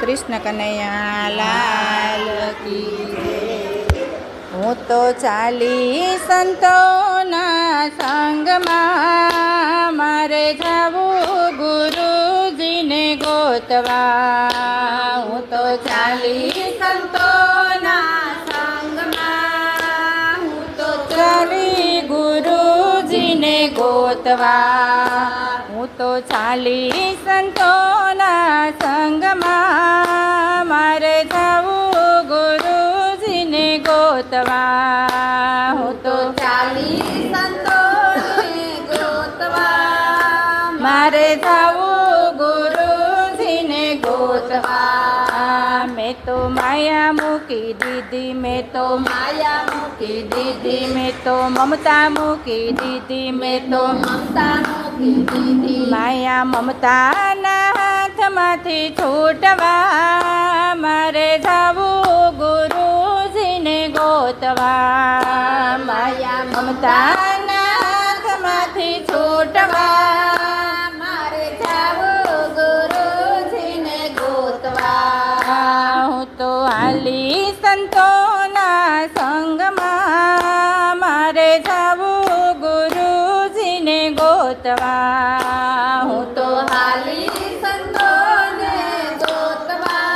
કૃષ્ણ કનૈયા લાલ કી જય। હું તો ચાલી સંતોના સંગમાં, મારે જાવું ગુરુજીને ગોતવા। હું તો ચાલી સંતોના સંગમાં, હું તો ચાલી ગુરુજીને ગોતવા। હું તો ચાલી સંતોના સંગમાં, મારે જાવું ગુરુજીને ગોતવા। હું તો ચાલી સંતોને ગોતવા, મારે જાવું ગુરુજીને ગોતવા। મેં તો માયા મૂકી દીધી, મેં તો માયા મૂકી દીધી, મેં તો મમતા મૂકી દીધી, મેં તો મમતા મૂકી દીધી। માયા મમતાના હાથમાંથી છૂટવા, મારે જાવું ગુરુજીને ગોતવા। માયા મમતાના હાથમાંથી છૂટવા, મારે જાવું ગુરુજીને ગોતવા। હું તો હાલી સંતોના સંગમાં, મારે જાવું ગુરુજીને ગોતવા। હું તો હાલી સંતોને ગોતવા,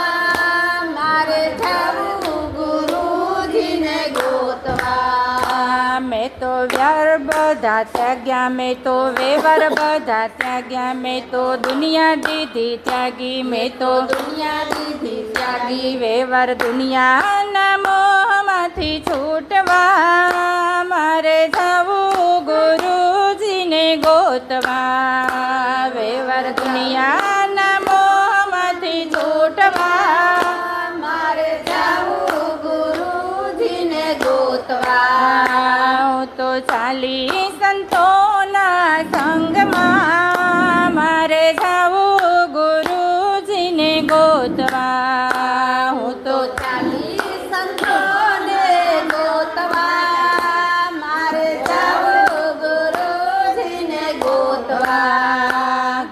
મારે જાવું ગુરુજીને ગોતવા। મેં તો વ્યર બધા ત્યાગ્યા, મેં તો વેવર બધા ત્યાગ્યા, મેં તો દુનિયા દીધી ત્યાગી, મેં તો દુનિયા દીધી ત્યાગી। વેવર દુનિયાના મોહમાંથી છૂટવા, મારે જાવું ગુરુજીને ગોતવા। વેવર દુનિયાના મોહમાંથી છૂટવા, મારે જાવું ગુરુજીને ગોતવા। હું તો ચાલી સંતોના સંગમાં, મારે જાવું ગુરુજીને ગોતવા। હું તો ચાલી સંતોને ગોતવા, મારે જાવું ગુરુજીને ગોતવા।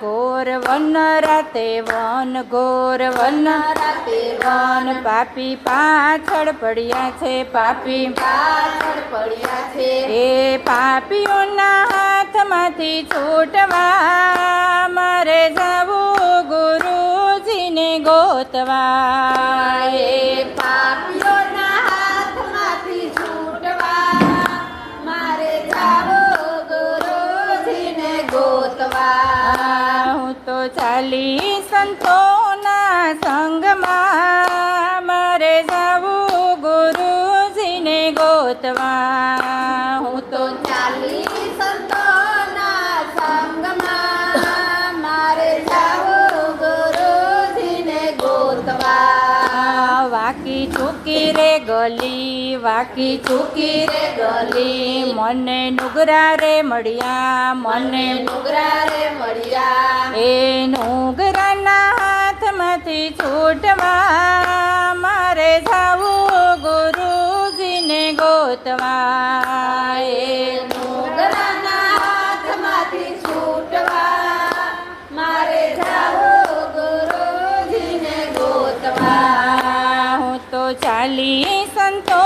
ઘોર વન રાતે વન, ઘોર વન રાતે વન, પાપી પાછળ પડ્યા છે, પાપી પાછળ પડ્યા છે। એ પાપીઓના હાથમાંથી છૂટવા, મારે જાવું ગુરુજીને ગોતવા। એ પાપીઓના હાથમાંથી છૂટવા, મારે જાવું ગુરુજીને ગોતવા। હું તો ચાલી સંતોના સંગમાં, મારે જાવું ગુરુજીને ગોતવા। હું તો ચાલી સંતોના સંગમાં, મારે જાવું ગુરુજીને ગોતવા। વાકી ચૂકી રે ગલી, વાકી ચૂકી રે ગલી, મને નુગરા રે મળ્યા, મને નુગરા રે મળ્યા। એ નુગરાના હાથમાંથી છૂટવા, મારે જાવું ગુરુજીને ગોતવા। એ નુગરાના હાથમાંથી છૂટવા, મારે જાવું ગુરુજીને ગોતવા। હું તો ચાલી સંતો